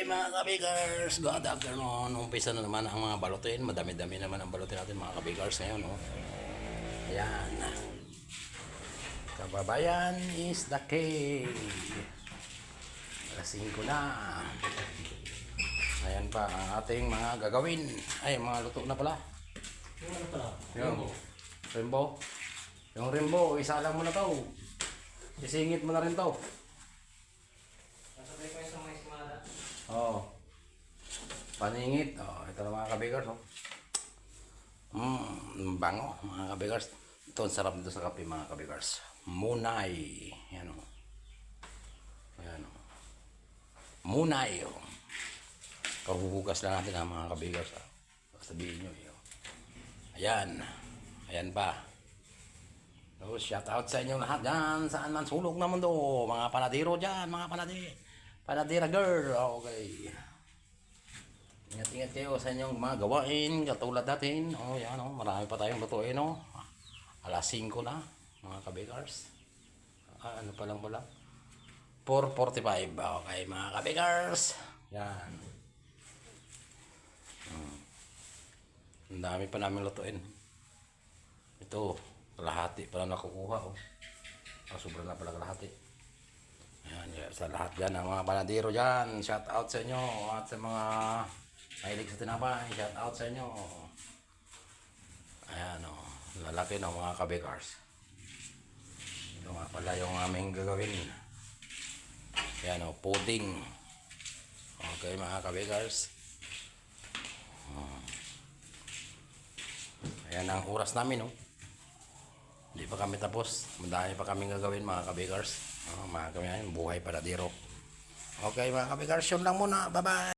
mga kabigars, good afternoon. Umpisa na naman ang mga balutin. Madami-dami naman ang balutin natin mga kabigars ngayon. No? Ayan. Kababayan is the king. Alas 5 na. Ayan pa ang ating mga gagawin. Ay, mga luto na pala. Ano pala? Yung rimbo. Yung rimbo, isa lang mo na to. Isingit mo na rin to. Nasabay ko yung sa mga ismada. Oo. Paningit. Oh, ito na mga kabigars. Oh. Bango mga kabigars. Ito ang sarap dito sa kape mga kabigars. Munay. Yan o. Yan o. Munay o. Kahuhugas lang natin ang mga kabigars. Sabihin nyo. Ayan. Ayan pa. So, shout out sa inyong lahat dyan. Saan man sulok na mundo. Mga panadiro dyan. Mga panadira girl. Okay. Ingat-ingat kayo sa inyong mga gawain. Katulad natin. Oh, yan oh. Marami pa tayong lutuin oh. Alas 5 na. Mga kabigars. Ano pa lang pala. 4:45. Okay mga kabigars. Yan. Ang dami pa namin lutuin. Ito. Kalahati pala nakukuha oh. Sobra na pala kalahati. Ayan, sa lahat dyan, ang mga panadero dyan, shout out sa inyo at sa mga mahilig sa tinapay, shout out sa inyo. Ayan o, lalaki ng mga kabigars. Ito nga pala yung aming gagawin. Ayan o, pudding. Okay mga kabigars. Ayan ang oras namin o. Hindi pa kami tapos. Madami pa kaming gagawin mga kabigars. Mga kami buhay panadero. Okay mga kabigars, yun lang muna. Bye bye.